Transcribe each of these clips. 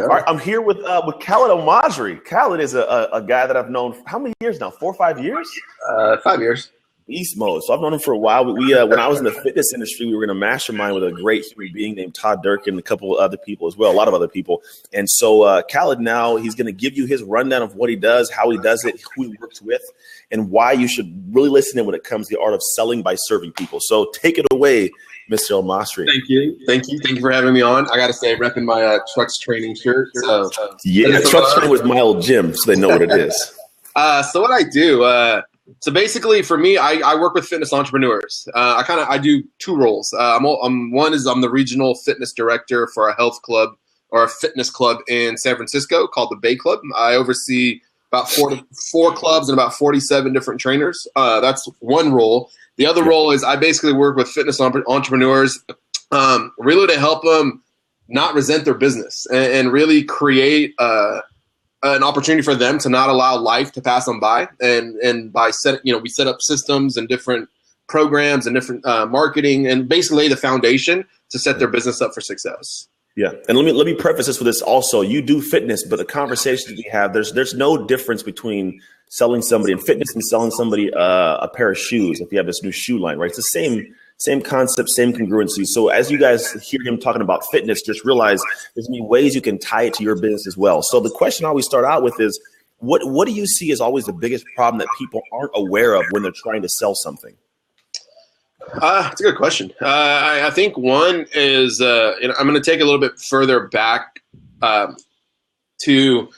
All right, I'm here with Khaled Elmasri. Khaled is a guy that I've known for how many years now? 4 or 5 years? 5 years. Beast mode. So I've known him for a while. We when I was in the fitness industry, we were in a mastermind with a great human being named Todd Durkin and a couple of other people as well, a lot of other people. And so Khaled now, he's going to give you his rundown of what he does, how he does it, who he works with, and why you should really listen in when it comes to the art of selling by serving people. So take it away, Mr. Elmasri. Thank you for having me on. I got to say, repping my Trucks Training shirt. Yeah, Trucks Training was my old gym, so they know what it is. So what I do, so basically for me, I work with fitness entrepreneurs. I do two roles. I'm the regional fitness director for a health club or a fitness club in San Francisco called the Bay Club. I oversee about four clubs and about 47 different trainers. That's one role. The other role is I basically work with fitness entrepreneurs, really to help them not resent their business and really create an opportunity for them to not allow life to pass them by. And by we set up systems and different programs and different marketing and basically lay the foundation to set their business up for success. Yeah. And let me preface this with this also. You do fitness, but the conversations we have, there's no difference between selling somebody in fitness and selling somebody a pair of shoes if you have this new shoe line, right? It's the same concept, same congruency. So as you guys hear him talking about fitness, just realize there's many ways you can tie it to your business as well. So the question I always start out with is, what do you see as always the biggest problem that people aren't aware of when they're trying to sell something? That's a good question. I think one is, I'm going to take a little bit further back to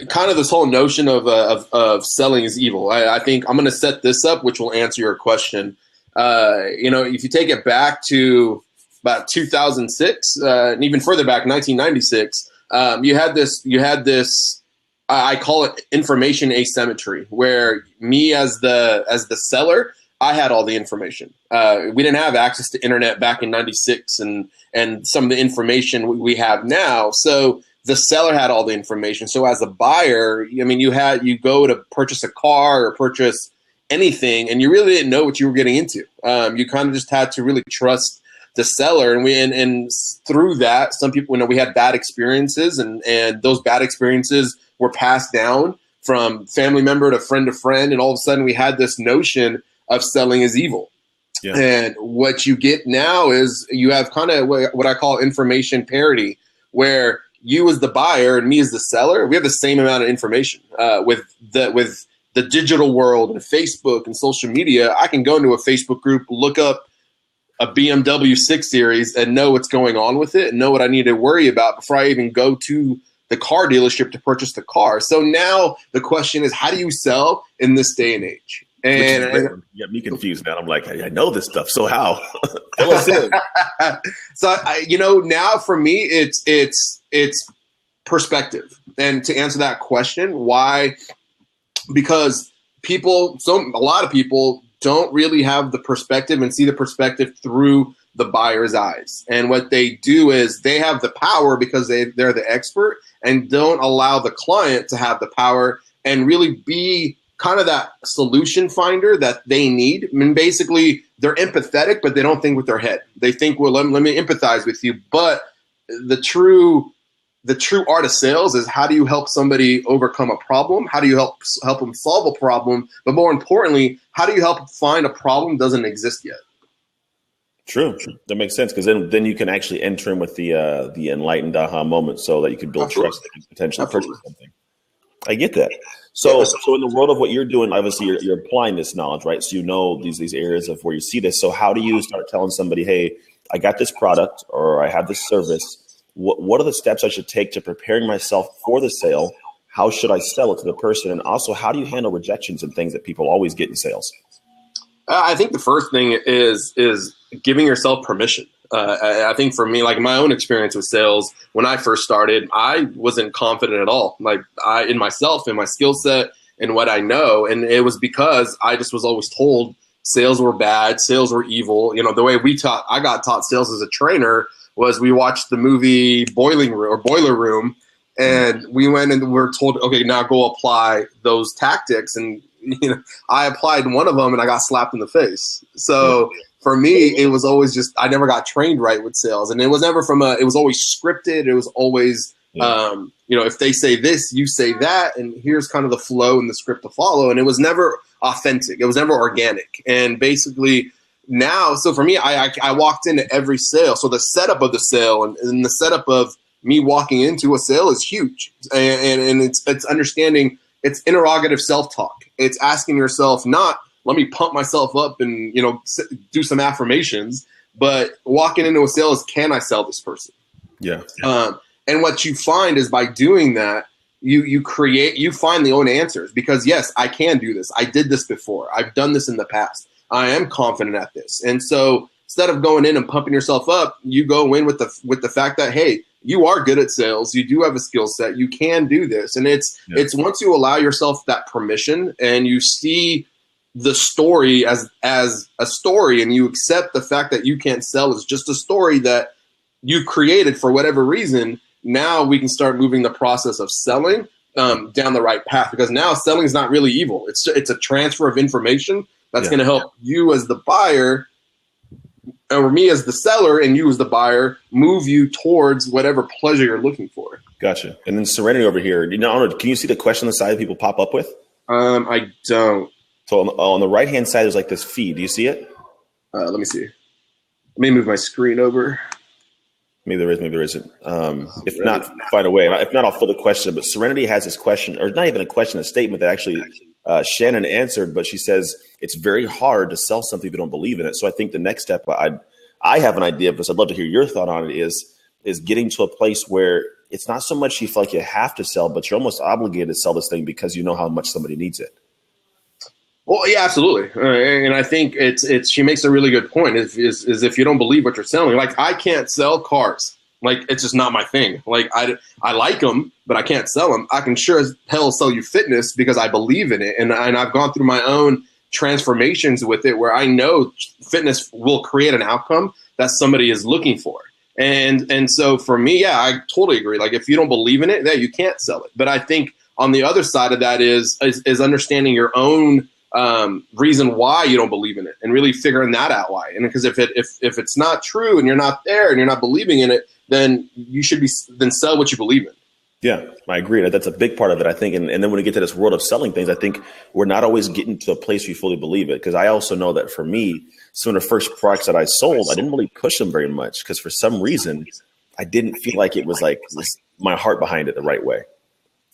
kind of this whole notion of selling is evil. I think I'm going to set this up, which will answer your question. If you take it back to about 2006, and even further back, 1996, you had this. I call it information asymmetry, where me as the seller, I had all the information. We didn't have access to internet back in 96 and some of the information we have now. So the seller had all the information. So as a buyer, you go to purchase a car or purchase anything, and you really didn't know what you were getting into. You kind of just had to really trust the seller. And through that, some people, we had bad experiences, and those bad experiences were passed down from family member to friend, and all of a sudden we had this notion of selling is evil. Yeah. And what you get now is you have kind of what I call information parity, where you as the buyer and me as the seller, we have the same amount of information. With the digital world and Facebook and social media, I can go into a Facebook group, look up a BMW 6 Series and know what's going on with it and know what I need to worry about before I even go to the car dealership to purchase the car. So now the question is, how do you sell in this day and age? And you got me confused now. I'm like, I know this stuff. So how? Fill us in. So now for me, it's perspective. And to answer that question, why? Because a lot of people don't really have the perspective and see the perspective through the buyer's eyes. And what they do is they have the power because they're the expert, and don't allow the client to have the power and really be kind of that solution finder that they need. I mean, basically, they're empathetic, but they don't think with their head. They think, well, let me empathize with you. But the true art of sales is, how do you help somebody overcome a problem? How do you help them solve a problem? But more importantly, how do you help find a problem that doesn't exist yet? True. That makes sense, because then you can actually enter in with the enlightened aha moment, so that you can build trust that you can potentially purchase something. I get that. So in the world of what you're doing, obviously you're applying this knowledge, right? So you know these areas of where you see this. So how do you start telling somebody, hey, I got this product or I have this service. What are the steps I should take to preparing myself for the sale? How should I sell it to the person? And also, how do you handle rejections and things that people always get in sales? I think the first thing is giving yourself permission. I think for me, like my own experience with sales, when I first started, I wasn't confident at all. Like in myself, in my skill set, and what I know. And it was because I just was always told sales were bad, sales were evil. The way I got taught sales as a trainer was we watched the movie Boiler Room, and we went and we were told, okay, now go apply those tactics. And I applied one of them and I got slapped in the face. So for me, it was always just, I never got trained right with sales. And it was never it was always scripted. It was always If they say this, you say that, and here's kind of the flow and the script to follow. And it was never authentic. It was never organic. And basically now, so for me, I walked into every sale. So the setup of the sale and the setup of me walking into a sale is huge. And it's understanding, it's interrogative self-talk. It's asking yourself, not let me pump myself up and, do some affirmations, but walking into a sale is, can I sell this person? Yeah. And what you find is by doing that, you find the own answers, because yes, I can do this. I did this before. I've done this in the past. I am confident at this. And so instead of going in and pumping yourself up, you go in with the fact that, hey, you are good at sales. You do have a skill set. You can do this. And it's once you allow yourself that permission and you see the story as a story, and you accept the fact that you can't sell is just a story that you created for whatever reason, now we can start moving the process of selling down the right path, because now selling is not really evil. It's a transfer of information that's going to help you as the buyer, or me as the seller, and you as the buyer, move you towards whatever pleasure you're looking for. Gotcha. And then Serenity over here, can you see the question on the side that people pop up with? I don't. So on the right-hand side, there's like this feed. Do you see it? Let me see. Let me move my screen over. Maybe there is, maybe there isn't. If not, find a way. If not, I'll fill the question. But Serenity has this question, or not even a question, a statement that actually Shannon answered. But she says, it's very hard to sell something if you don't believe in it. So I think the next step, I have an idea, but I'd love to hear your thought on it, is getting to a place where it's not so much you feel like you have to sell, but you're almost obligated to sell this thing because you know how much somebody needs it. Well, yeah, absolutely. And I think she makes a really good point is if you don't believe what you're selling, like I can't sell cars. Like, it's just not my thing. Like I like them, but I can't sell them. I can sure as hell sell you fitness because I believe in it. And I've gone through my own transformations with it where I know fitness will create an outcome that somebody is looking for. And so for me, yeah, I totally agree. Like if you don't believe in it, you can't sell it. But I think on the other side of that is understanding your own reason why you don't believe in it, and really figuring that out why. And because if it's not true and you're not there and you're not believing in it, then you should then sell what you believe in. Yeah, I agree. That's a big part of it, I think. And then when we get to this world of selling things, I think we're not always getting to a place where you fully believe it. Because I also know that for me, some of the first products that I sold, I didn't really push them very much because for some reason, I didn't feel like it was my heart behind it the right way.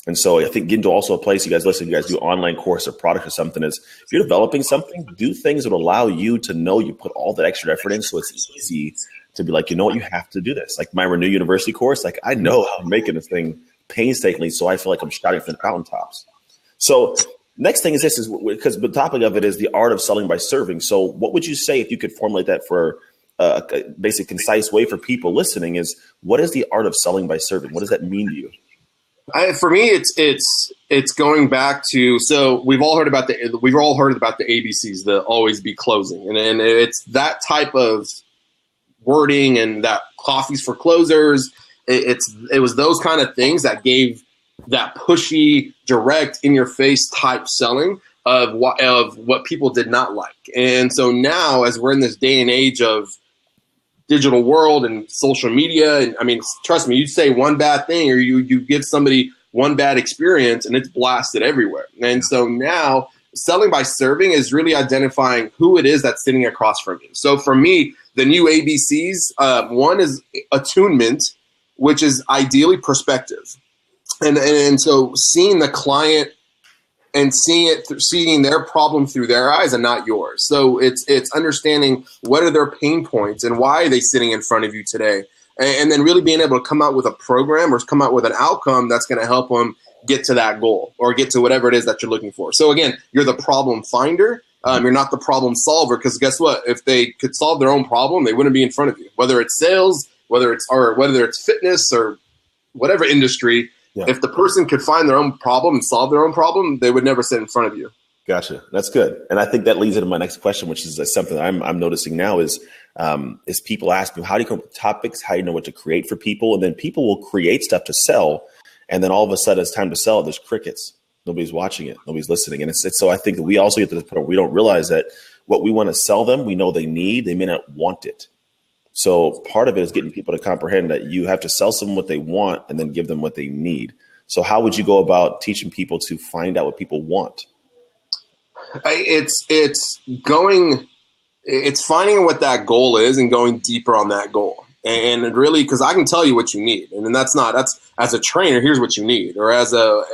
And so I think getting to also a place, you guys do online course or product or something, is if you're developing something, do things that allow you to know you put all that extra effort in. So it's easy to be like, you know what, you have to do this. Like my Renew University course, like I know I'm making this thing painstakingly, so I feel like I'm shouting from the mountaintops. So next thing is this, is because the topic of it is the art of selling by serving. So what would you say if you could formulate that for a basic, concise way for people listening, is what is the art of selling by serving? What does that mean to you? For me, it's going back to, so we've all heard about the ABCs, the always be closing, and it's that type of wording, and that coffees for closers. It was those kind of things that gave that pushy, direct, in your face type selling of what people did not like. And so now, as we're in this day and age of digital world and social media, and I mean, trust me, you say one bad thing or you give somebody one bad experience and it's blasted everywhere. And so now selling by serving is really identifying who it is that's sitting across from you. So for me, the new ABCs, one is attunement, which is ideally perspective. And so seeing the client and seeing their problem through their eyes and not yours. So it's understanding what are their pain points and why are they sitting in front of you today, and then really being able to come out with a program or come out with an outcome that's going to help them get to that goal or get to whatever it is that you're looking for. So again, you're the problem finder. You're not the problem solver, because guess what? If they could solve their own problem, they wouldn't be in front of you. Whether it's sales, whether it's fitness or whatever industry. Yeah. If the person could find their own problem and solve their own problem, they would never sit in front of you. Gotcha. That's good. And I think that leads into my next question, which is something that I'm noticing now is people ask me, how do you come up with topics? How do you know what to create for people? And then people will create stuff to sell. And then all of a sudden it's time to sell. There's crickets. Nobody's watching it. Nobody's listening. And it's so I think that we also get to the point where we don't realize that what we want to sell them, we know they need, they may not want it. So part of it is getting people to comprehend that you have to sell someone what they want and then give them what they need. So how would you go about teaching people to find out what people want? It's finding what that goal is and going deeper on that goal. And really, because I can tell you what you need, and that's as a trainer, here's what you need, or as a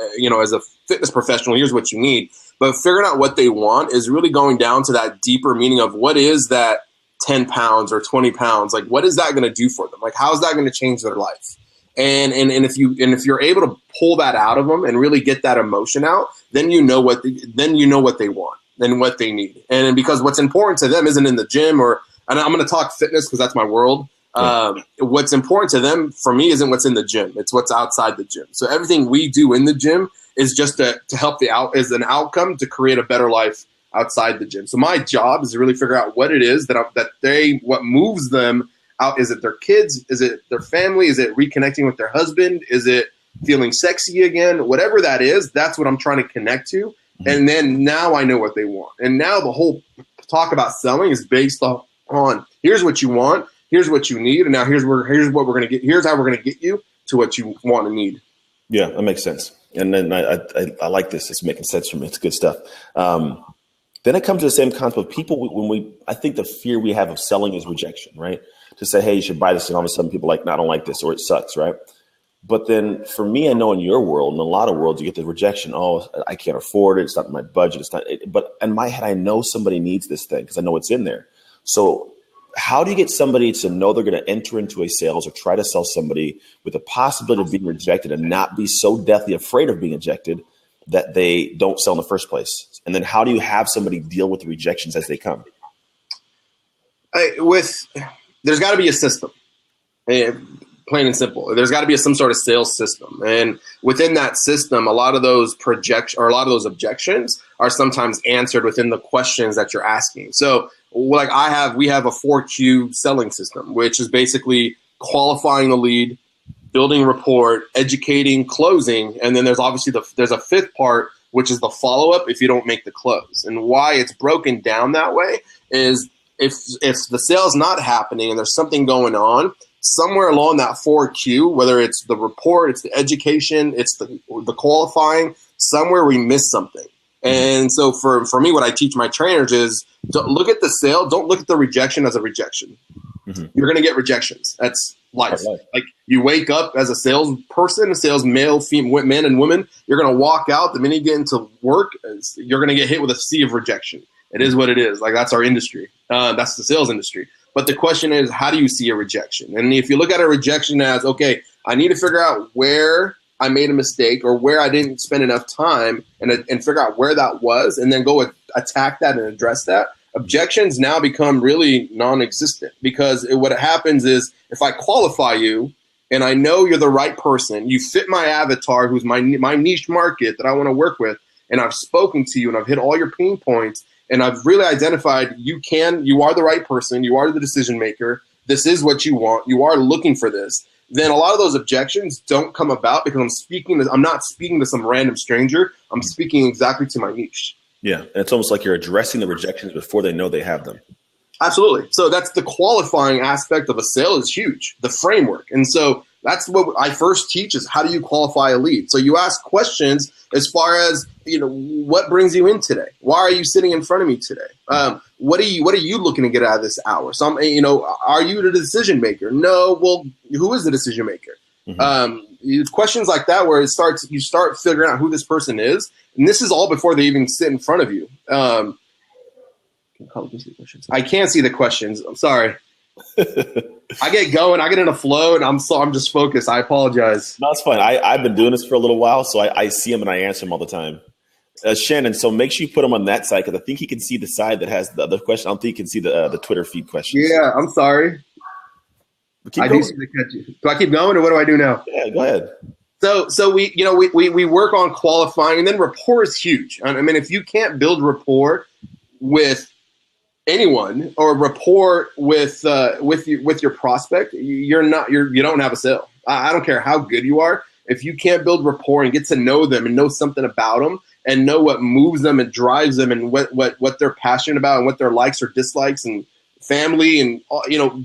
fitness professional, here's what you need. But figuring out what they want is really going down to that deeper meaning of what is that 10 pounds or 20 pounds, like what is that going to do for them? Like how is that going to change their life? And if you're able to pull that out of them and really get that emotion out, then you know what they want and what they need. And because what's important to them isn't in the gym, and I'm going to talk fitness because that's my world. What's important to them, for me, isn't what's in the gym. It's what's outside the gym. So everything we do in the gym is just to help is an outcome to create a better life outside the gym. So my job is to really figure out what it is what moves them out. Is it their kids? Is it their family? Is it reconnecting with their husband? Is it feeling sexy again? Whatever that is, that's what I'm trying to connect to. And then now I know what they want. And now the whole talk about selling is based on here's what you want, here's what you need, and now here's what we're going to get. Here's how we're going to get you to what you want and need. Yeah, that makes sense. And then I like this. It's making sense for me. It's good stuff. Then it comes to the same concept of people. I think the fear we have of selling is rejection, right? To say, hey, you should buy this, and all of a sudden people are like, no, I don't like this, or it sucks, right? But then for me, I know in your world, in a lot of worlds, you get the rejection. Oh, I can't afford it. It's not in my budget. It's not. But in my head, I know somebody needs this thing because I know it's in there. So how do you get somebody to know they're going to enter into a sales or try to sell somebody with the possibility of being rejected and not be so deathly afraid of being rejected that they don't sell in the first place? And then how do you have somebody deal with the rejections as they come? There's got to be a system. Plain and simple. There's got to be some sort of sales system. And within that system, a lot of those objections are sometimes answered within the questions that you're asking. So like we have a 4Q selling system, which is basically qualifying the lead, building rapport, educating, closing. And then there's obviously there's a fifth part, which is the follow-up if you don't make the close. And why it's broken down that way is if the sale's not happening and there's something going on, somewhere along that 4Q, whether it's the report, it's the education, it's the qualifying, somewhere we miss something. And so for me, what I teach my trainers is don't look at the sale. Don't look at the rejection as a rejection. Mm-hmm. You're going to get rejections. That's life. Like you wake up as a salesperson, male, female, men and women, you're going to walk out. The minute you get into work, you're going to get hit with a sea of rejection. It is what it is. Like that's our industry. That's the sales industry. But the question is, how do you see a rejection? And if you look at a rejection as, okay, I need to figure out where I made a mistake or where I didn't spend enough time and figure out where that was and then go attack that and address that. Objections now become really non-existent because what happens is if I qualify you and I know you're the right person, you fit my avatar, who's my niche market that I want to work with, and I've spoken to you and I've hit all your pain points, and I've really identified you are the right person, you are the decision maker, this is what you want, you are looking for this, then a lot of those objections don't come about because I'm not speaking to some random stranger, I'm speaking exactly to my niche. Yeah, and it's almost like you're addressing the rejections before they know they have them. Absolutely. So that's the qualifying aspect of a sale is huge, the framework. And so that's what I first teach is how do you qualify a lead? So you ask questions as far as, what brings you in today? Why are you sitting in front of me today? What are you looking to get out of this hour? So are you the decision maker? No. Well, who is the decision maker? Mm-hmm. Questions like that where you start figuring out who this person is. And this is all before they even sit in front of you. I can't see the questions. I'm sorry. I get going. I get in a flow, and I'm just focused. I apologize. No, it's fine. I've been doing this for a little while, so I see them and I answer them all the time. Shannon, so make sure you put him on that side because I think he can see the side that has the other question. I don't think he can see the Twitter feed questions. Yeah, I'm sorry. I do see the question. Do I keep going, or what do I do now? Yeah, go ahead. So we work on qualifying, and then rapport is huge. I mean, if you can't build rapport with anyone or rapport with your prospect, you don't have a sale. I don't care how good you are. If you can't build rapport and get to know them and know something about them and know what moves them and drives them and what they're passionate about and what their likes or dislikes and family and,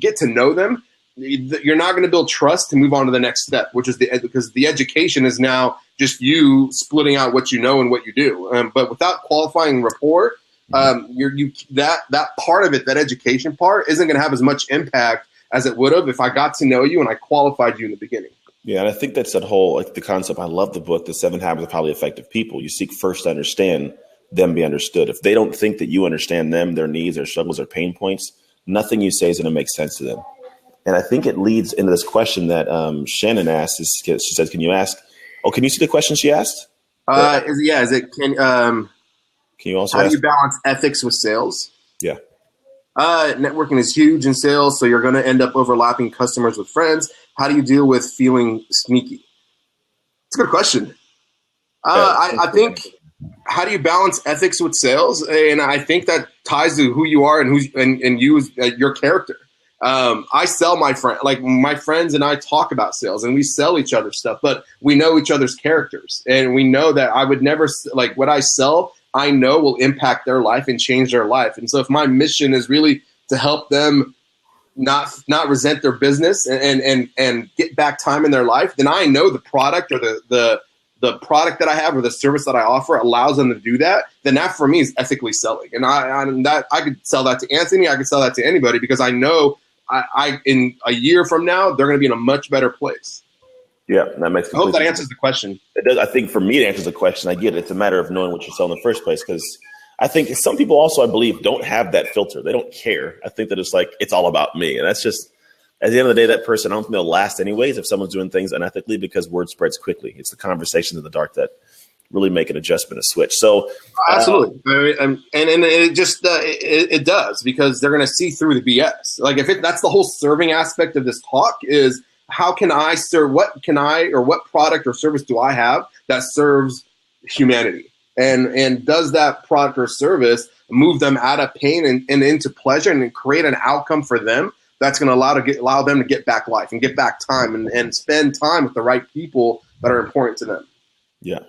get to know them, you're not going to build trust to move on to the next step, which is because the education is now just you splitting out what you know and what you do. But without qualifying rapport, that part of it, that education part, isn't going to have as much impact as it would have if I got to know you and I qualified you in the beginning. Yeah, and I think that's that whole, like, the concept. I love the book, The 7 Habits of Highly Effective People. You seek first to understand them, be understood. If they don't think that you understand them, their needs, their struggles, their pain points, nothing you say is going to make sense to them. And I think it leads into this question that Shannon asked. She says, "Can you ask?" Oh, can you see the question she asked? Can you also? How do you balance ethics with sales? Yeah. Networking is huge in sales, so you're going to end up overlapping customers with friends. How do you deal with feeling sneaky? It's a good question. I think, how do you balance ethics with sales? And I think that ties to who you are and your character. I sell my friends and I talk about sales and we sell each other stuff, but we know each other's characters and we know that I would never, like, what I sell, I know will impact their life and change their life. And so if my mission is really to help them not resent their business and get back time in their life, then I know the product or the product that I have or the service that I offer allows them to do that, then that for me is ethically selling. And I could sell that to Anthony. I could sell that to anybody because I know I in a year from now, they're going to be in a much better place. Yeah, that makes sense. I hope that answers the question. It does. I think for me, it answers the question. I get it. It's a matter of knowing what you're selling in the first place, because I think some people also, I believe, don't have that filter. They don't care. I think that it's like, it's all about me. And that's just, at the end of the day, that person, I don't think they'll last anyways if someone's doing things unethically, because word spreads quickly. It's the conversations in the dark that really make an adjustment, a switch. So absolutely. And it just, it does, because they're going to see through the BS. Like that's the whole serving aspect of this talk is, how can I serve? What product or service do I have that serves humanity? And does that product or service move them out of pain and into pleasure and create an outcome for them that's going to allow them to get back life and get back time and spend time with the right people that are important to them? Yeah.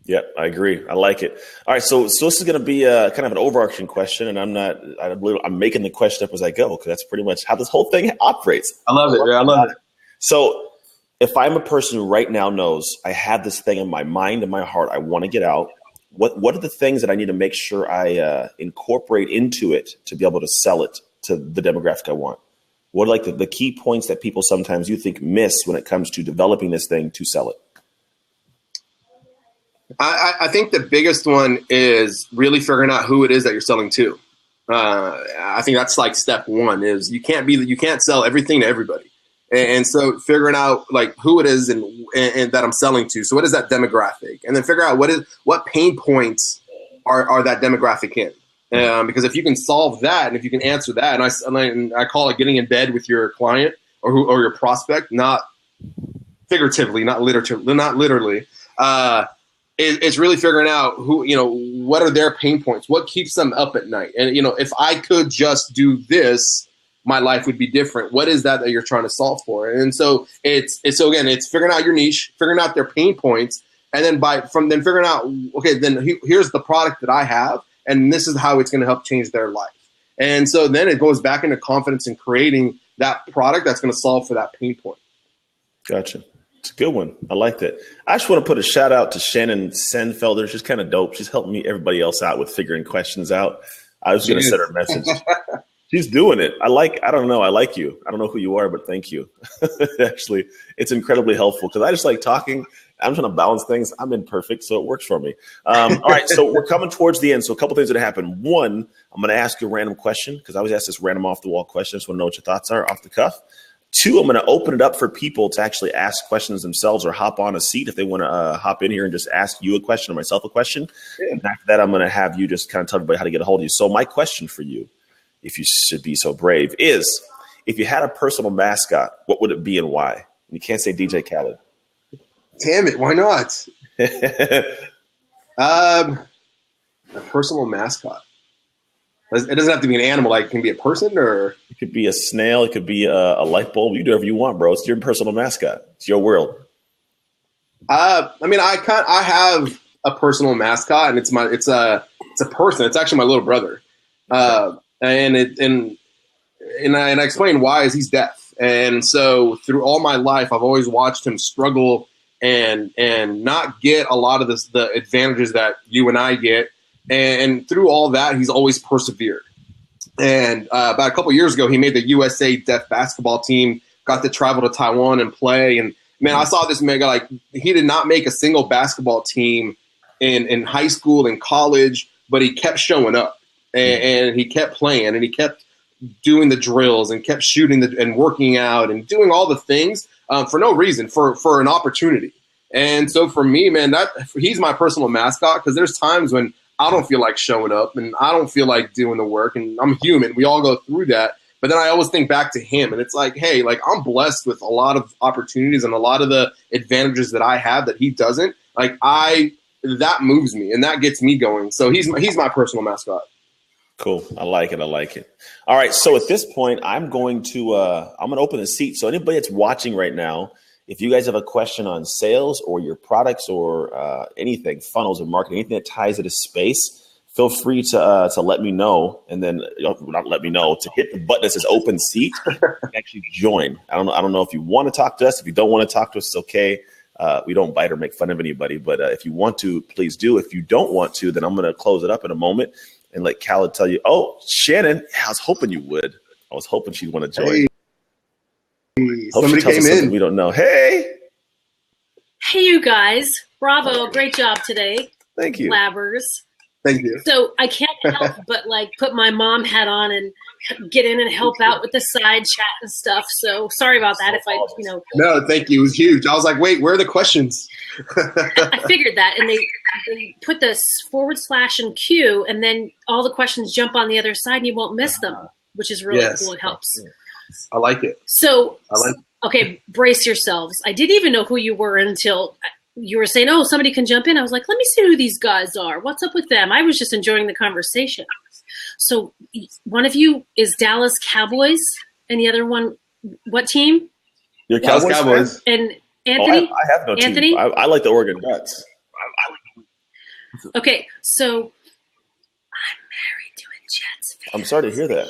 Yeah, I agree. I like it. All right. So this is going to be kind of an overarching question, and I'm making the question up as I go, because that's pretty much how this whole thing operates. I love it. I love it. So if I'm a person who right now knows I have this thing in my mind and my heart, I want to get out, what are the things that I need to make sure I incorporate into it to be able to sell it to the demographic I want? What are like the key points that people sometimes you think miss when it comes to developing this thing to sell it? I think the biggest one is really figuring out who it is that you're selling to. I think that's like step one. Is you can't sell everything to everybody. And so figuring out like who it is and that I'm selling to. So what is that demographic? And then figure out what pain points are that demographic in. Because if you can solve that and if you can answer that, and I call it getting in bed with your client or your prospect, not figuratively, not literally. It's really figuring out what are their pain points, what keeps them up at night. And if I could just do this, my life would be different. What is that you're trying to solve for? And so it's figuring out your niche, figuring out their pain points, and then then figuring out, okay, then here's the product that I have, and this is how it's going to help change their life. And so then it goes back into confidence in creating that product that's going to solve for that pain point. Gotcha. It's a good one. I like that. I just want to put a shout out to Shannon Senfelder. She's kind of dope. She's helping everybody else out with figuring questions out. I was going to send her a message. She's doing it. I don't know. I like you. I don't know who you are, but thank you. Actually, it's incredibly helpful because I just like talking. I'm trying to balance things. I'm imperfect, so it works for me. All right, so we're coming towards the end. So a couple things that happen. One, I'm going to ask you a random question because I always ask this random off-the-wall question. I just want to know what your thoughts are off the cuff. Two, I'm going to open it up for people to actually ask questions themselves or hop on a seat if they want to hop in here and just ask you a question or myself a question. Yeah. And after that, I'm going to have you just kind of tell everybody how to get a hold of you. So my question for you, if you should be so brave, is if you had a personal mascot, what would it be and why? You can't say DJ Khaled. Damn it, why not? A personal mascot. It doesn't have to be an animal. Like, it can be a person, or it could be a snail. It could be a light bulb. You do whatever you want, bro. It's your personal mascot. It's your world. I have a personal mascot, and it's a person. It's actually my little brother. And and I explain why is he's deaf. And so through all my life, I've always watched him struggle and not get a lot of the advantages that you and I get. And through all that, he's always persevered. And about a couple years ago, he made the USA deaf basketball team, got to travel to Taiwan and play. And, man, I saw this man, like, he did not make a single basketball team in high school and college, but he kept showing up. And he kept playing, and he kept doing the drills and kept shooting and working out and doing all the things for no reason, for an opportunity. And so for me, man, he's my personal mascot, because there's times when I don't feel like showing up and I don't feel like doing the work, and I'm human. We all go through that. But then I always think back to him, and it's like, hey, like, I'm blessed with a lot of opportunities and a lot of the advantages that I have that he doesn't. Like, that moves me and that gets me going. So he's my personal mascot. Cool. I like it. All right. So at this point, I'm going to open the seat. So anybody that's watching right now, if you guys have a question on sales or your products or anything, funnels or marketing, anything that ties to this space, feel free to let me know. And then not let me know, to hit the button that says open seat and actually join. I don't know if you want to talk to us. If you don't want to talk to us, it's okay. We don't bite or make fun of anybody. But if you want to, please do. If you don't want to, then I'm going to close it up in a moment and let Khaled tell you, oh, Shannon, I was hoping you would. I was hoping she'd want to join. Hey, somebody came in. We don't know. Hey, you guys. Bravo. Great job today. Thank you. Labbers. Thank you. So I can't help but like put my mom hat on and get in and help out with the side chat and stuff. So sorry about that. No, thank you. It was huge. I was like, wait, where are the questions? I figured that, and they put the / and Q, and then all the questions jump on the other side, and you won't miss them, which is really cool. It helps. I like it. So, okay, brace yourselves. I didn't even know who you were until you were saying, oh, somebody can jump in. I was like, let me see who these guys are. What's up with them? I was just enjoying the conversation. So one of you is Dallas Cowboys, and the other one, what team? Your Cowboys. And Anthony? I have no Anthony? team. I like the Oregon Ducks. Okay, so I'm married to a Jets fan. I'm sorry to hear that.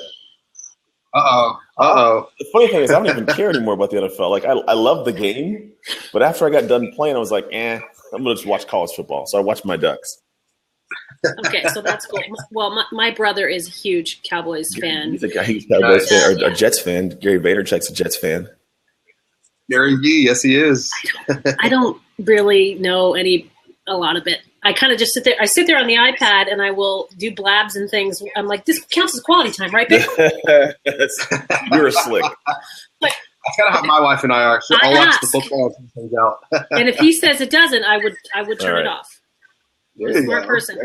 Uh-oh. The funny thing is, I don't even care anymore about the NFL. Like, I love the game, but after I got done playing, I was like, I'm going to just watch college football. So I watched my Ducks. Okay, so that's cool. Well, my brother is a huge Cowboys fan. He's a Cowboys fan, or a Jets fan. Gary Vaynerchuk's a Jets fan. Gary V, yes, he is. I don't really know a lot of it. I kind of just sit there. I sit there on the iPad and I will do blabs and things. I'm like, this counts as quality time, right, babe? You're slick. But, that's kind of how my wife and I are. I'll watch the football and things out. And if he says it doesn't, I would turn it off. Smart person.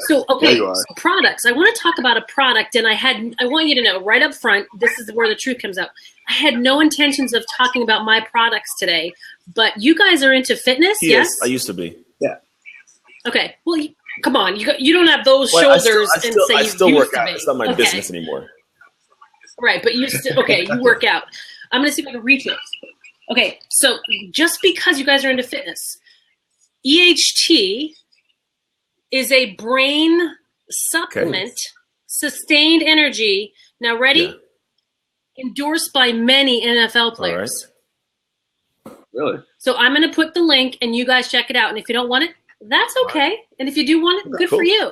So, okay, so products. I want to talk about a product, and I want you to know right up front, this is where the truth comes out. I had no intentions of talking about my products today, but you guys are into fitness, yes? I used to be. Yeah. Okay. Well, come on. You don't have those shoulders I still work out. It's not my business anymore. Right, but you work out. I'm going to see if I can reach it. Okay, so just because you guys are into fitness, EHT is a brain supplement, sustained energy. Now, ready? Yeah. Endorsed by many NFL players. All right. Really? So I'm going to put the link, and you guys check it out. And if you don't want it, that's okay. Right. And if you do want it, good for you.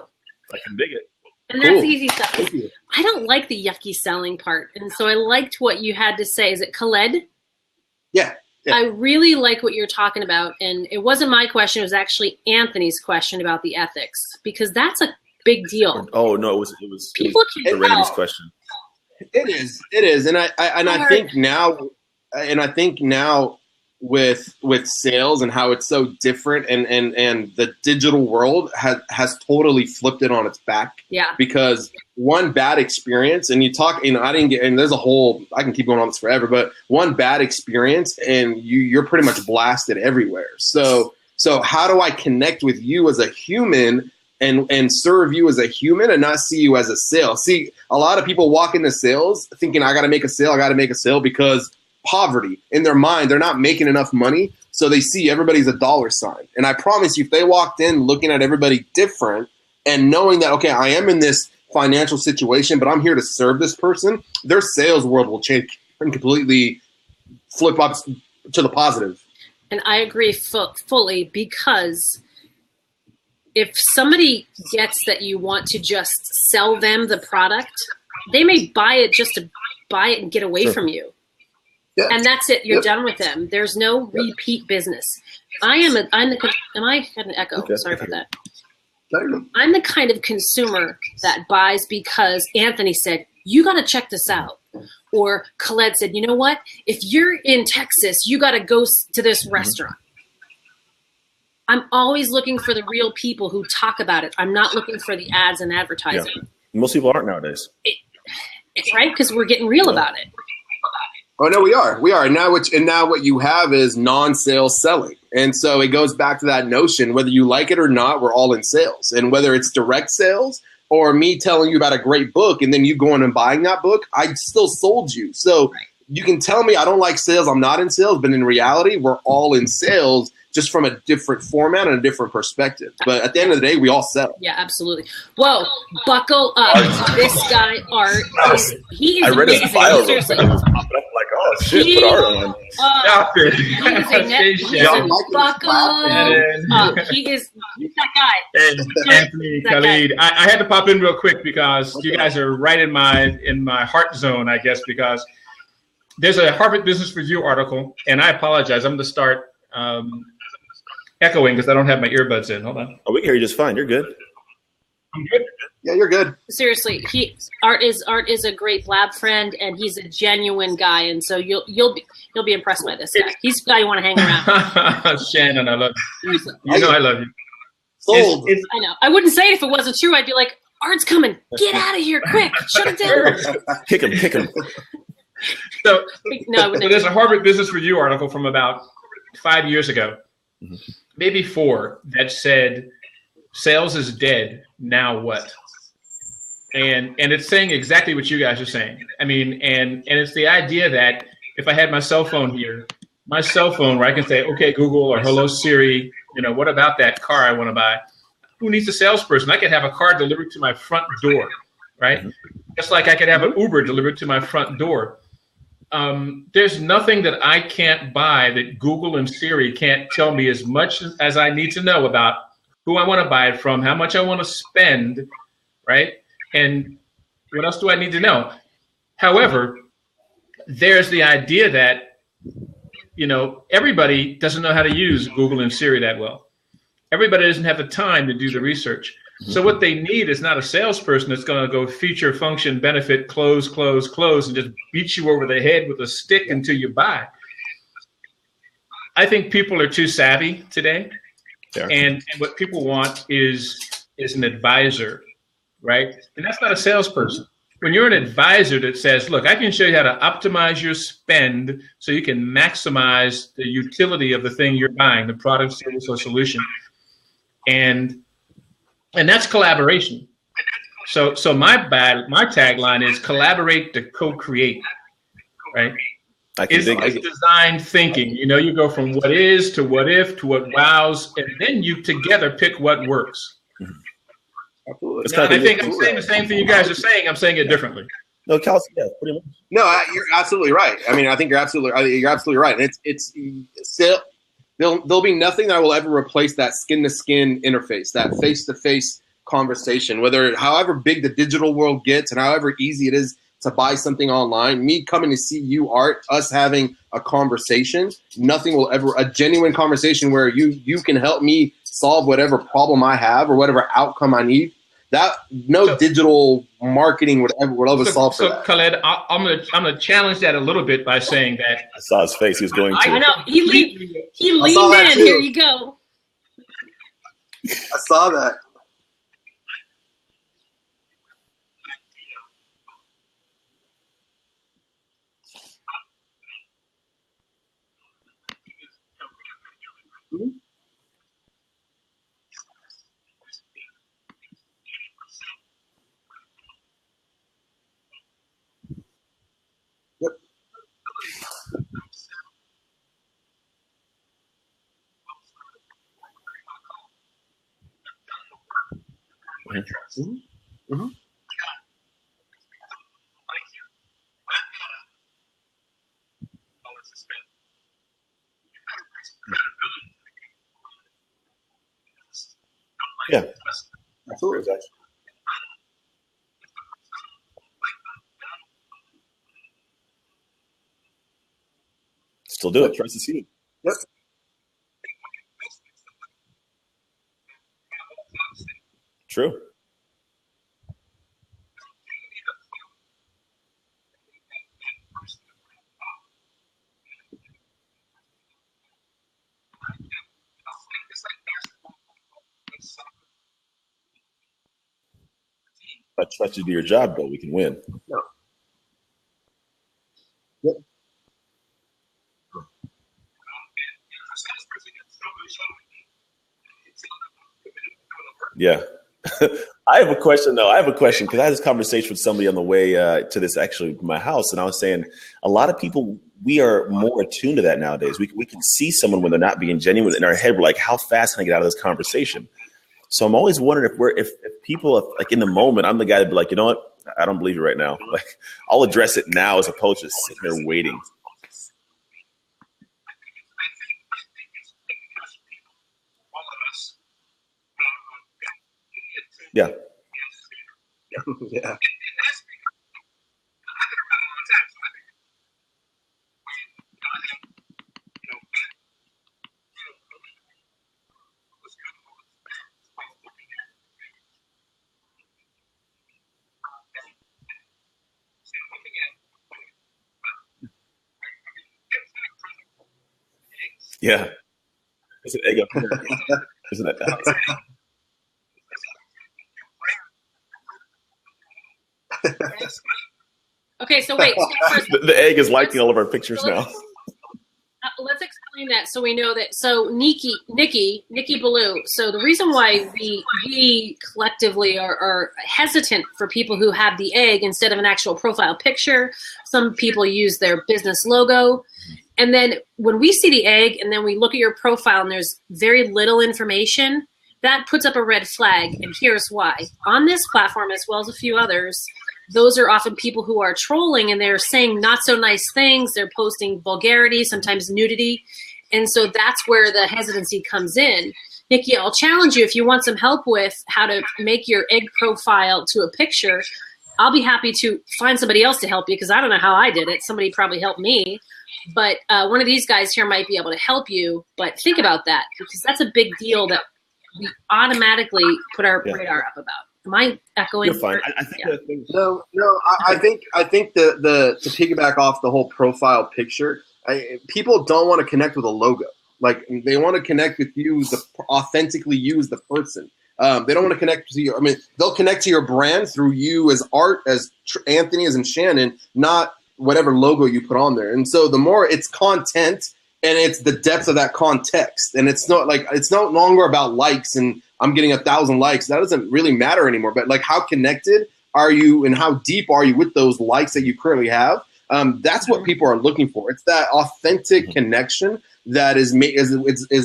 I can dig it. And that's easy stuff. I don't like the yucky selling part. And so I liked what you had to say. Is it Khaled? Yeah. I really like what you're talking about. And it wasn't my question. It was actually Anthony's question about the ethics, because that's a big deal. Oh, no, it was Randy's question. It is. And I think now with sales and how it's so different and the digital world has totally flipped it on its back. Yeah. Because one bad experience, and there's a whole, I can keep going on this forever, but one bad experience and you're pretty much blasted everywhere. So how do I connect with you as a human and serve you as a human and not see you as a sale? See, a lot of people walk into sales thinking I got to make a sale because poverty in their mind, they're not making enough money, so they see everybody's a dollar sign. And I promise you, if they walked in looking at everybody different and knowing that, okay, I am in this financial situation, but I'm here to serve this person, their sales world will change and completely flip up to the positive. And I agree fully, because if somebody gets that you want to just sell them the product, they may buy it just to buy it and get away from you. Yeah. And that's it. You're done with them. There's no repeat business. Am I had an echo? Okay. Sorry for that. I'm the kind of consumer that buys because Anthony said, you got to check this out. Or Khaled said, you know what? If you're in Texas, you got to go to this restaurant. I'm always looking for the real people who talk about it. I'm not looking for the ads and advertising. Yeah. Most people aren't nowadays. Right? Because we're getting real about it. Oh no, we are. And now what you have is non-sales selling. And so it goes back to that notion, whether you like it or not, we're all in sales. And whether it's direct sales or me telling you about a great book and then you going and buying that book, I still sold you. So you can tell me I don't like sales, I'm not in sales, but in reality, we're all in sales, just from a different format and a different perspective. But at the end of the day, we all sell. Yeah, absolutely. Whoa, buckle up. This guy, Art, he is I read amazing. his bio. Seriously. I was like, oh, shit, put Art on. Buckle up. He's that guy. And Anthony, Khaled, I had to pop in real quick because you guys are right in my heart zone, I guess, because there's a Harvard Business Review article, and I apologize. I'm going to start echoing because I don't have my earbuds in. Hold on. Oh, we can hear you just fine. You're good. I'm good. Yeah, you're good. Seriously, Art is a great lab friend, and he's a genuine guy, and so you'll be impressed by this guy. He's the guy you want to hang around. Shannon, I love you. You know I love you. Sold. I know. I wouldn't say it if it wasn't true. I'd be like, Art's coming. Get out of here, quick. Shut it down. Kick him. So there's a Harvard Business Review article from about 5 years ago, maybe 4, that said, sales is dead, now what? And it's saying exactly what you guys are saying. I mean, and it's the idea that if I had my cell phone here, where I can say, okay, Google, or hello, Siri, what about that car I want to buy? Who needs a salesperson? I could have a car delivered to my front door, right? Just like I could have an Uber delivered to my front door. There's nothing that I can't buy that Google and Siri can't tell me as much as I need to know about who I want to buy it from, how much I want to spend, right? And what else do I need to know? However, there's the idea that, everybody doesn't know how to use Google and Siri that well. Everybody doesn't have the time to do the research. So what they need is not a salesperson that's going to go feature, function, benefit, close, and just beat you over the head with a stick until you buy. I think people are too savvy today. Yeah. And what people want is an advisor, right? And that's not a salesperson. When you're an advisor that says, look, I can show you how to optimize your spend so you can maximize the utility of the thing you're buying, the product, service, or solution. And that's collaboration. So my tagline is collaborate to co-create, right? It's like design thinking. You go from what is to what if to what wows, and then you together pick what works. Now, I think I'm saying the same thing you guys are saying. I'm saying it differently. No, Kelsey, yeah, pretty much. No, you're absolutely right. I mean, I think you're absolutely right. And it's still there'll be nothing that will ever replace that skin-to-skin interface, that face-to-face conversation. However big the digital world gets and however easy it is to buy something online, me coming to see you, Art, us having a conversation, nothing will ever, a genuine conversation where you can help me solve whatever problem I have or whatever outcome I need. Digital marketing would ever solve for that. So, Khaled, I'm gonna challenge that a little bit by saying that I saw his face. He was going to. I know he leaned in. Here you go. I saw that. Mm-hmm. Mm-hmm. Yeah, Absolutely. exactly. Still do it. Trust the seed. Yep. True. If I trust you to do your job, though, we can win. No. Yep. Yeah. I have a question, though. I have a question because I had this conversation with somebody on the way to this, actually, my house, and I was saying a lot of people, we are more attuned to that nowadays. We can see someone when they're not being genuine. In our head, we're like, how fast can I get out of this conversation? So I'm always wondering if people, like in the moment, I'm the guy to be like, you know what? I don't believe you right now. Like, I'll address it now as opposed to sitting there waiting. Yeah. Yeah. Yeah. There's an egg up here. Isn't it? Okay, so wait. So first, The egg is liking all of our pictures now. let's explain that so we know that. So Nikki Ballou. So the reason why we collectively are hesitant for people who have the egg instead of an actual profile picture. Some people use their business logo. And then when we see the egg and then we look at your profile and there's very little information, that puts up a red flag. And here's why. On this platform, as well as a few others, those are often people who are trolling and they're saying not so nice things. They're posting vulgarity, sometimes nudity. And so that's where the hesitancy comes in. Nikki, I'll challenge you if you want some help with how to make your egg profile to a picture. I'll be happy to find somebody else to help you because I don't know how I did it. Somebody probably helped me. But one of these guys here might be able to help you. But think about that because that's a big deal that we automatically put our radar up about. Am I echoing? You're fine. I think No. I think the to piggyback off the whole profile picture, people don't want to connect with a logo. Like they want to connect with you, authentically you as the person. They don't want to connect to you. I mean, they'll connect to your brand through you as art, as Anthony, as in Shannon, not whatever logo you put on there. And so the more it's content and it's the depth of that context, and it's no longer about likes and I'm getting 1,000 likes. That doesn't really matter anymore. But like, how connected are you and how deep are you with those likes that you currently have? That's what people are looking for. It's that authentic connection that is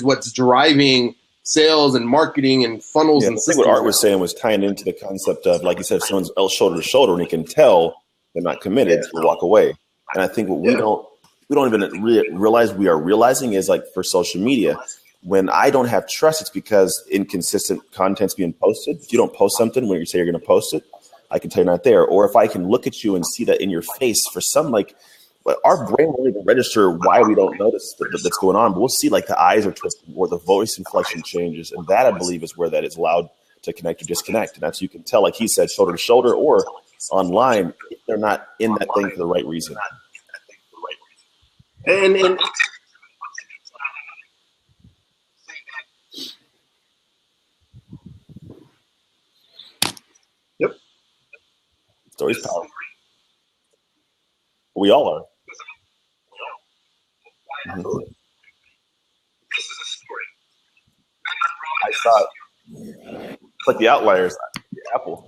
what's driving sales and marketing and funnels and systems. I think what Art was saying was tying into the concept of, like you said, if someone's else shoulder to shoulder and you can tell they're not committed, to walk away. And I think what we don't even realize we are realizing is, like, for social media, when I don't have trust, it's because inconsistent content's being posted. If you don't post something when you say you're going to post it, I can tell you're not there. Or if I can look at you and see that in your face, for some, like, our brain won't even register why we don't notice that's going on. But we'll see, like, the eyes are twisted or the voice inflection changes. And that, I believe, is where that is allowed to connect or disconnect. And that's, you can tell, like he said, shoulder to shoulder or online, if they're not in that thing for the right reason. And yep, Story's powerful. We all are. Mm-hmm. I saw it. It's like the Outliers, the Apple.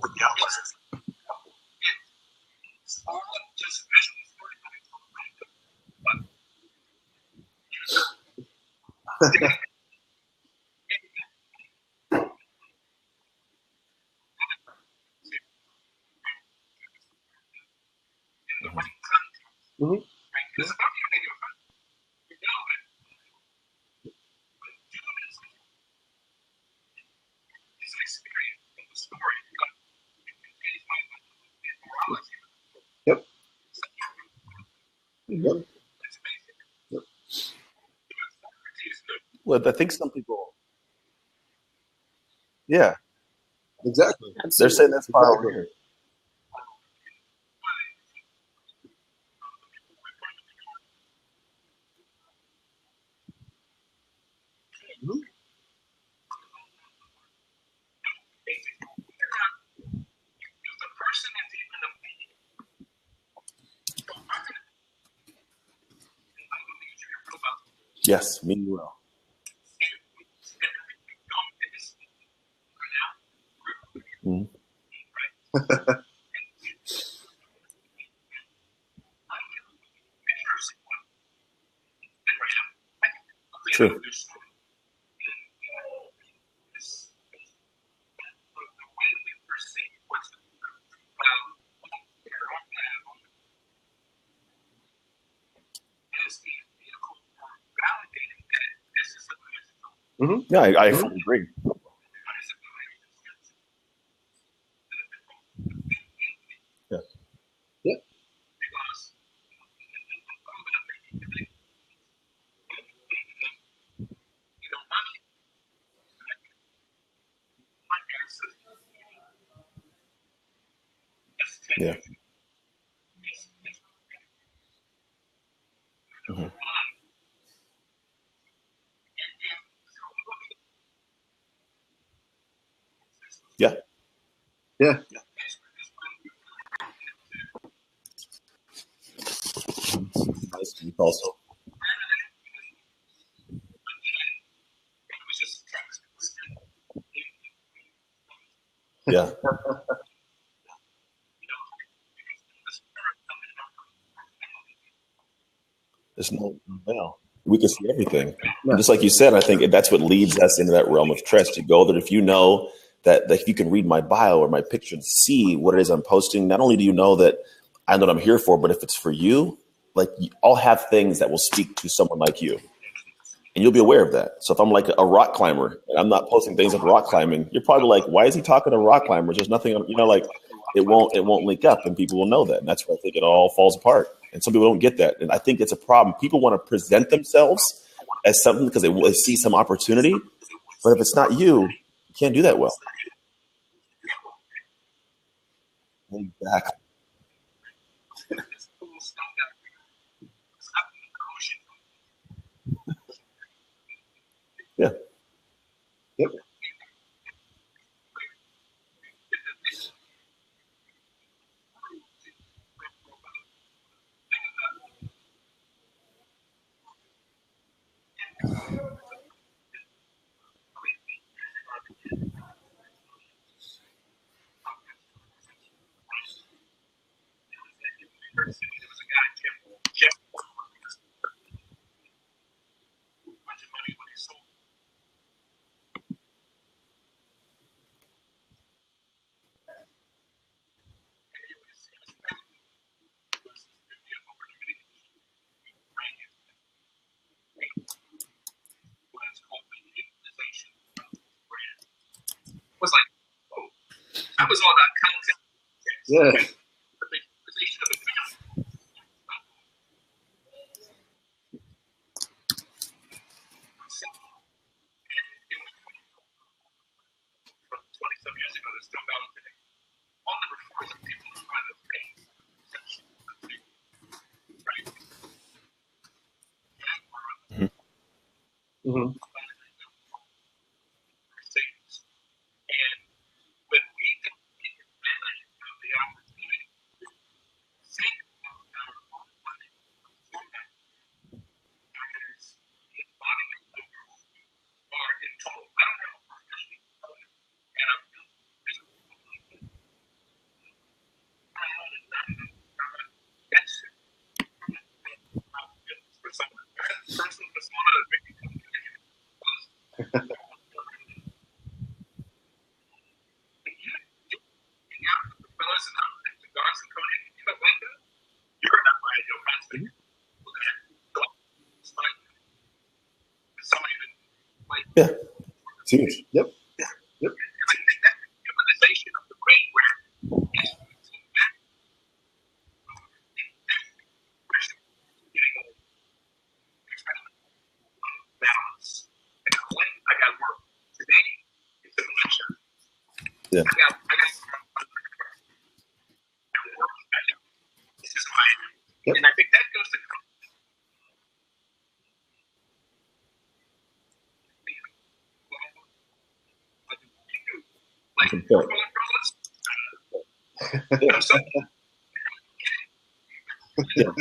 Mm-hmm. Yep. Well, I think some people, yeah, Exactly. they're saying that's far over here. Mhm. Yes, me well. Mhm. True. Mhm. Yeah, I fully agree. Yeah. Yep. Yeah. Mhm. Yeah. Yeah. Nice to also. Yeah. There's no veil. We can see everything. And Yeah. just like you said, I think that's what leads us into that realm of trust to go that if you know that if you can read my bio or my picture and see what it is I'm posting, not only do you know that I know what I'm here for, but if it's for you, like I'll have things that will speak to someone like you. And you'll be aware of that. So if I'm like a rock climber and I'm not posting things of rock climbing, you're probably like, why is he talking to rock climbers? There's nothing, like it won't link up and people will know that. And that's where I think it all falls apart. And some people don't get that. And I think it's a problem. People want to present themselves as something because they see some opportunity. But if it's not you, you can't do that well. Exactly. Yeah. Yep. Yeah. Mhm. Mhm. Yeah. It's huge. Yep. Yep. Yeah. Yep. And I think that goes to Yeah.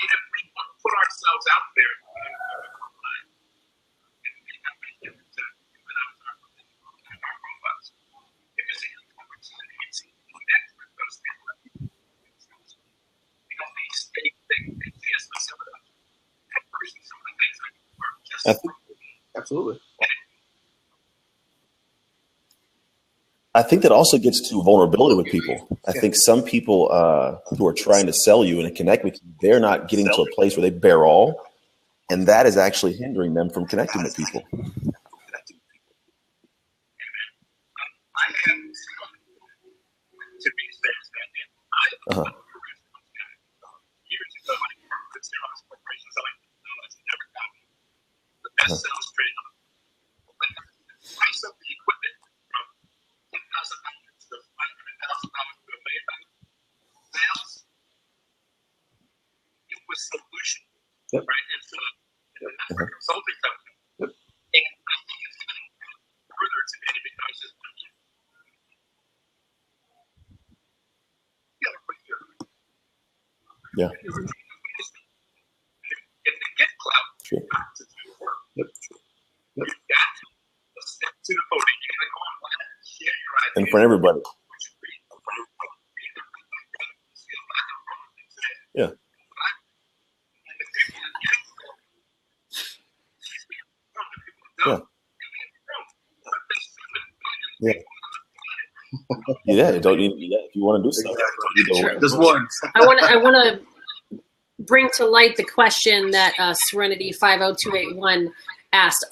If we put ourselves out there, Absolutely. I think that also gets to vulnerability with people. I think some people who are trying to sell you and connect with you, they're not getting to a place where they bear all, and that is actually hindering them from connecting with people. I have to be fair. Years ago, I worked with Xerox Corporation selling never got me the best sales trade. But the price of the equipment from $10,000 to $500,000 to $1 million sales, it was solution, right? And so, that's a consulting company. And I think it's getting further today because it's Yeah. If they get clout, Sure. you got to do work. You got to step to the podium. You got to go online and share your ideas. And for everybody. Yeah. Yeah. Yeah. Yeah, don't you, if you want to do something. Just one. I want to bring to light the question that Serenity 50281 asked.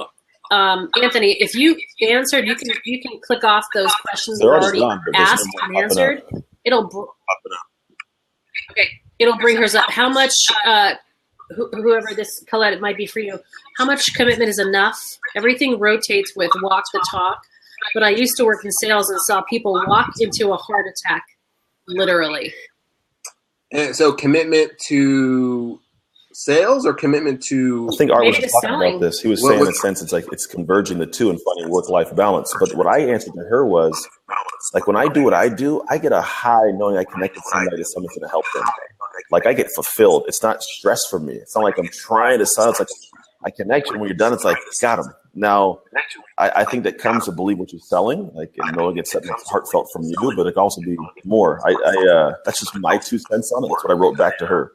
Anthony, if you answered, you can click off those questions that They're are already already gone, but there's asked no and more answered. popping It'll bring hers up. How much? Whoever this Khaled, it might be for you. How much commitment is enough? Everything rotates with walk the talk. But I used to work in sales and saw people walk into a heart attack, literally. And so commitment to sales or commitment to... I think Art was Maybe talking selling. about this. He was saying in a sense it's like it's converging the two and finding work-life balance. But what I answered to her was, like, when I do what I do, I get a high knowing I connect with somebody that someone's going to help them. Like, I get fulfilled. It's not stress for me. It's not like I'm trying to sell. It's like I connect you, and when you're done, it's like, got him. Now, I think that comes to believe what you're selling. Like, and knowing it's something that's heartfelt from you, but it can also be more. That's just my 2 cents on it. That's what I wrote back to her.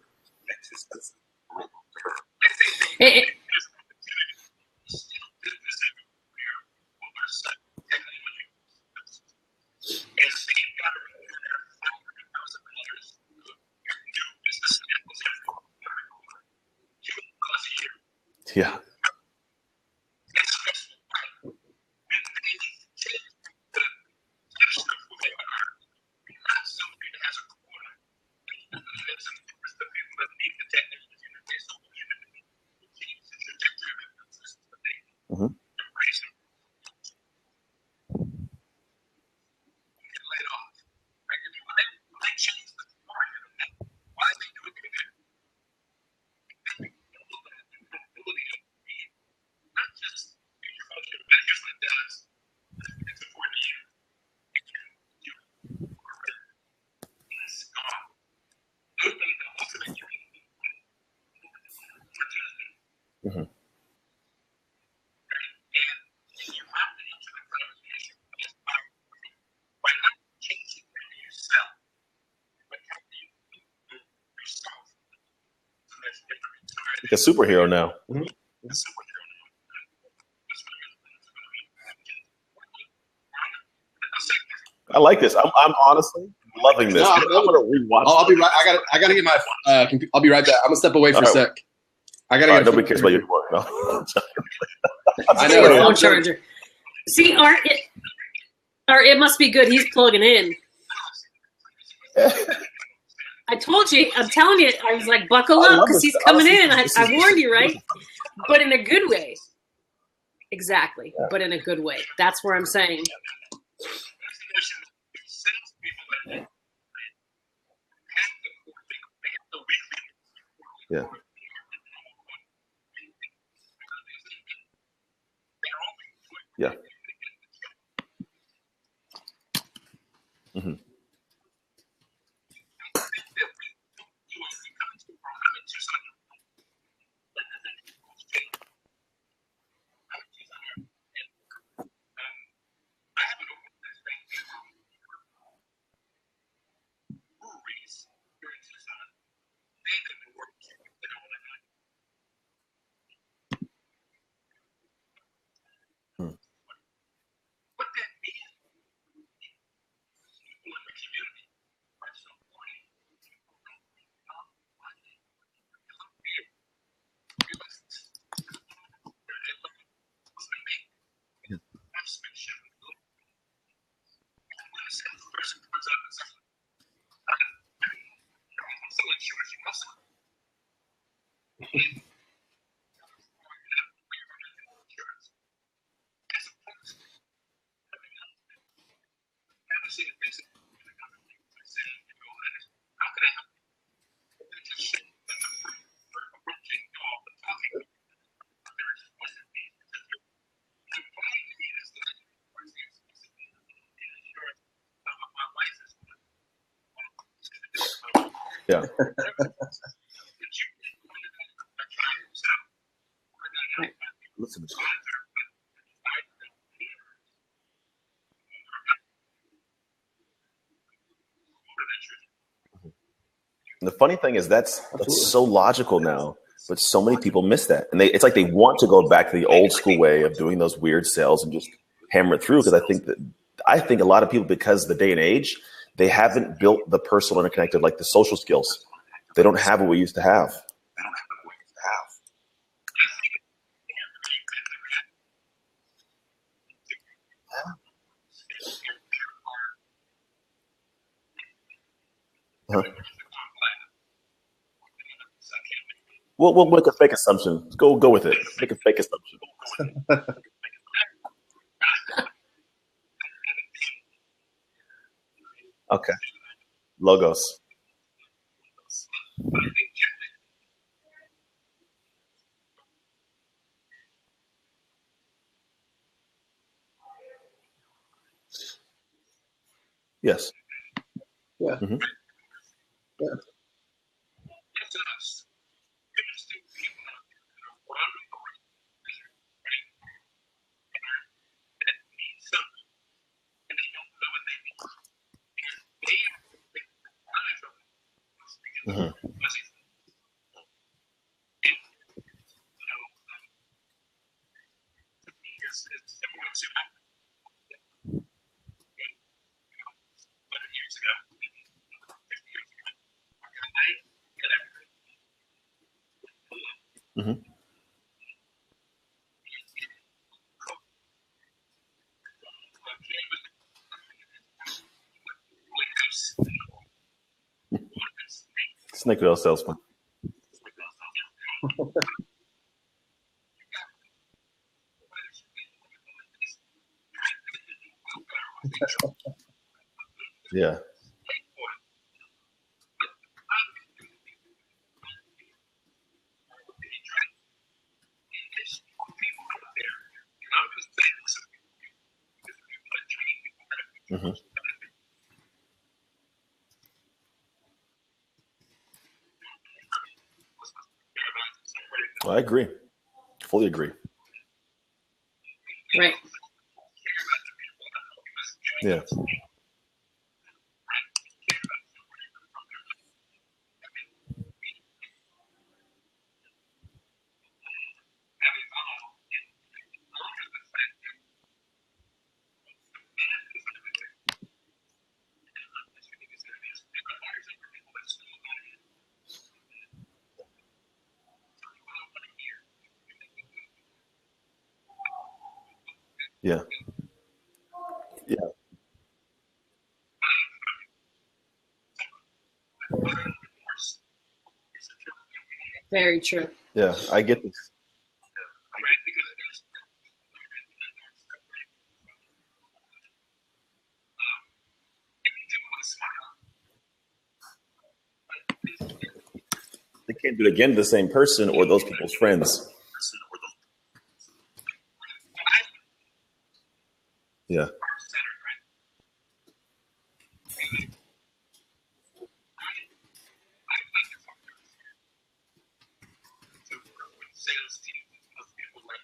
Yeah. Mm-hmm. Mm-hmm. Like a superhero now. Mm-hmm. I like this. I'm honestly loving this. No, I'm gonna rewatch. I'll be right. I gotta get my. I'll be right back. I'm gonna step away for a sec. I gotta get. Nobody cares about your work. No. I know. Phone charger. See, Art, it must be good. He's plugging in. I told you. I'm telling you. I was like, buckle up because he's coming in. I warned you, right? But in a good way. Exactly. Yeah. But in a good way. That's where I'm saying. Yeah. Yeah. Mm-hmm. Yeah. Listen to the funny thing is that's so logical now, but so many people miss that, and it's like they want to go back to the old school way of doing those weird sales and just hammer it through. Because I think a lot of people, because of the day and age, they haven't built the personal interconnected, like the social skills. They don't have what we used to have. Huh? We'll make a fake assumption. Go with it. Make a fake assumption. Okay. Logos. Yes. Yeah. Mm-hmm. Yeah. Mm-hmm. Mm-hmm. Snake oil salesman. Yeah. Mm-hmm. I agree. Fully agree. Right. Yeah. Yeah. Yeah. Very true. Yeah, I get this. Right? Because there's anything with a smile. They can't do it again to the same person or those people's friends. Yeah. Sales team, most people like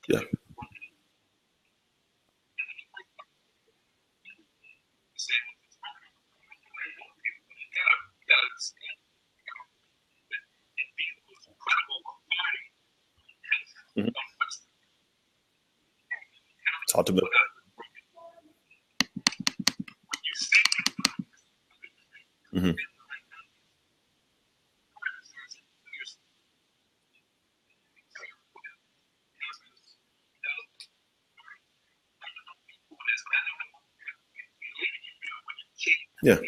Yeah. Mm-hmm. Talk to me. Mm-hmm. Yeah.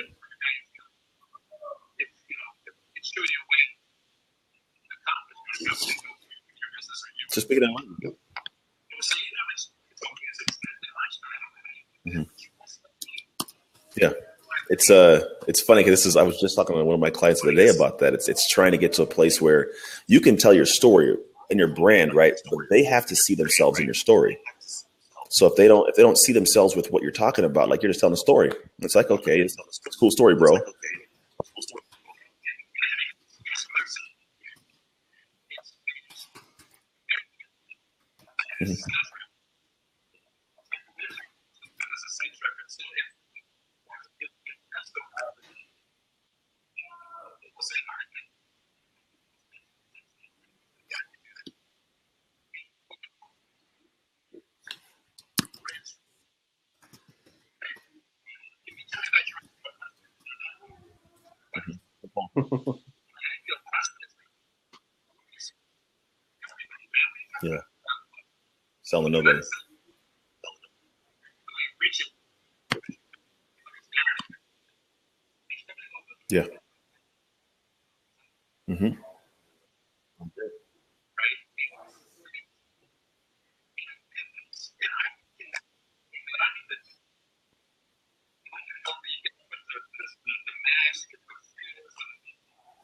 Just speak it out loud. Mm-hmm. Yeah. It's funny because I was just talking to one of my clients the other day about that. It's trying to get to a place where you can tell your story and your brand, right? But they have to see themselves in your story. So if they don't see themselves with what you're talking about, like you're just telling a story, it's like, okay, it's a cool story, bro. Mm-hmm. Yeah. Selling nobody. Yeah. Mm-hmm.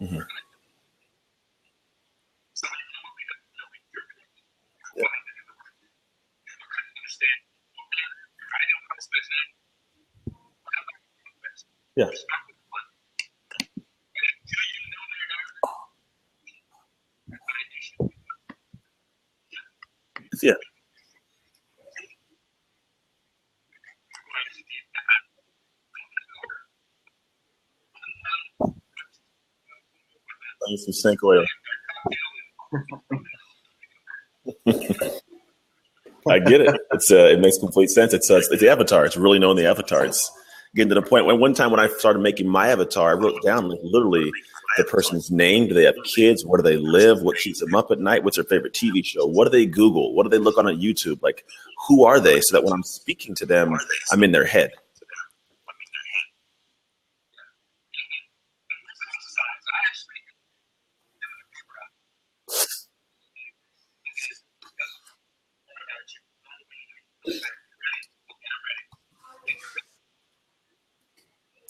Mm-hmm. Yeah. Yeah. Some snake oil. I get it. It makes complete sense. It's the avatar. It's really knowing the avatar. It's getting to the point when one time when I started making my avatar, I wrote down like literally the person's name. Do they have kids? Where do they live? What keeps them up at night? What's their favorite TV show? What do they Google? What do they look on YouTube? Like, who are they? So that when I'm speaking to them, I'm in their head.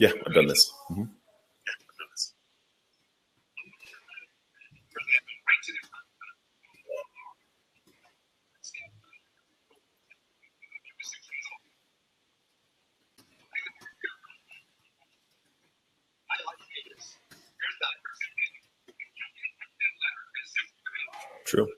Yeah, I've done this. Mm-hmm. True.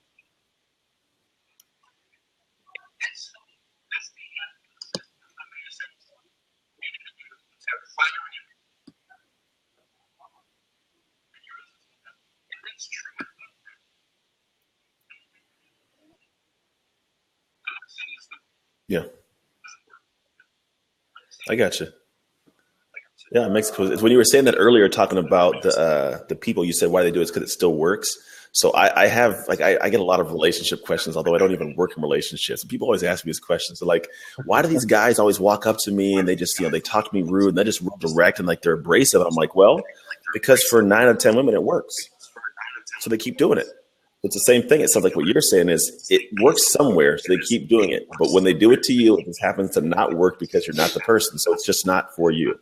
Yeah. I got you. Yeah, it makes sense. When you were saying that earlier, talking about the people, you said why they do it is because it still works. So I have like I get a lot of relationship questions, although I don't even work in relationships. And people always ask me these questions. They're like, why do these guys always walk up to me and they just they talk to me rude and they're just real direct and like they're abrasive? And I'm like, well, because for 9 out of 10 women it works, so they keep doing it. It's the same thing. It sounds like what you're saying is it works somewhere, so they keep doing it. But when they do it to you, it just happens to not work because you're not the person. So it's just not for you.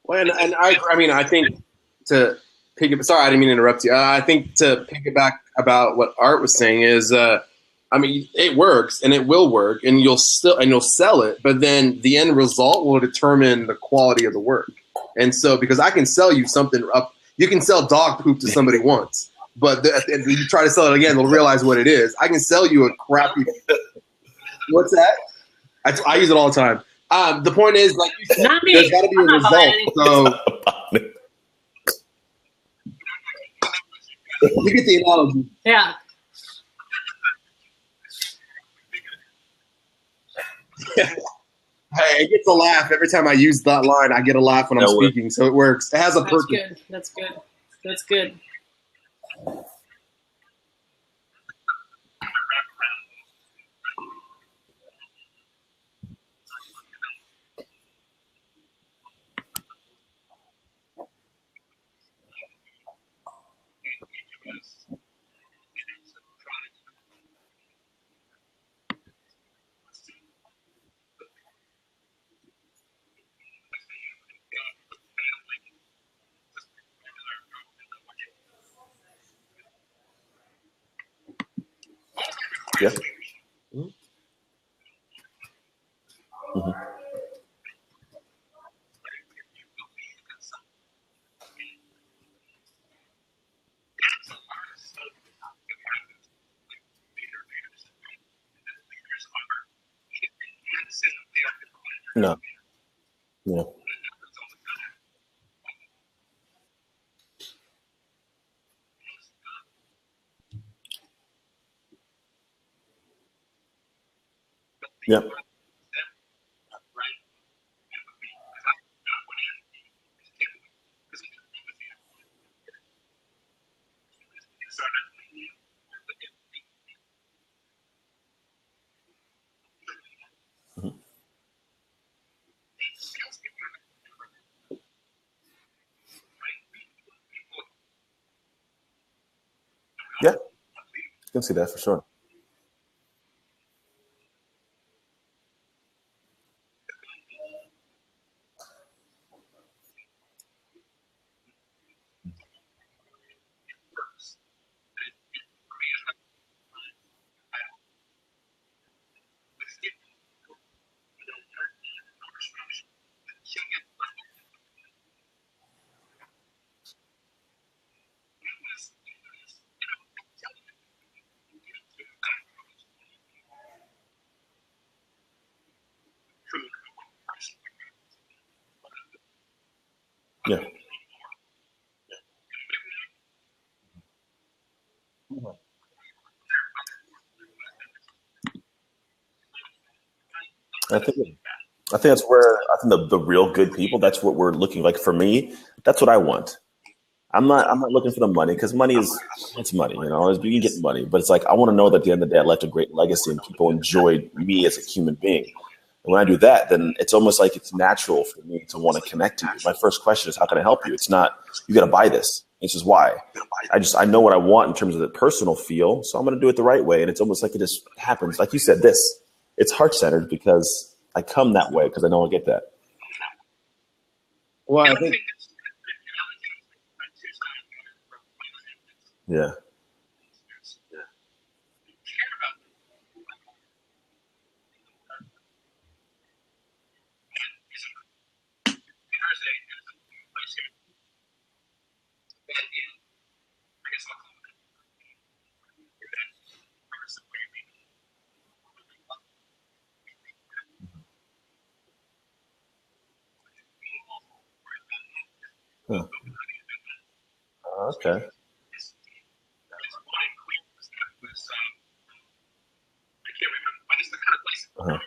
Well, and I mean, I think to pick it. Sorry, I didn't mean to interrupt you. I think to pick it back about what Art was saying is, I mean, it works and it will work, and you'll sell it, but then the end result will determine the quality of the work. And so, because I can sell you something up, you can sell dog poop to somebody once, but if you try to sell it again, they'll realize what it is. I can sell you a crappy. What's that? I use it all the time. The point is, like you said, there's got to be a result. So you get the analogy. Yeah. Hey, it gets a laugh every time I use that line. I get a laugh when I'm speaking, so it works. It has a purpose. Good. That's good. That's good. Yeah. Mm-hmm. No. Yeah. Yep. Yeah, you can see that for sure. Yeah. I think that's where I think the real good people. That's what we're looking like. For me, that's what I want. I'm not looking for the money because money is it's money. You can get money, but it's like I want to know that at the end of the day I left a great legacy and people enjoyed me as a human being. And when I do that, then it's almost like it's natural for me to want to connect to you. My first question is, how can I help you? It's not you got to buy this. It's just why. I know what I want in terms of the personal feel, so I'm going to do it the right way. And it's almost like it just happens. Like you said, it's heart centered because I come that way because I know I get that. Well, I think. Yeah. Huh. Okay. Uh-huh.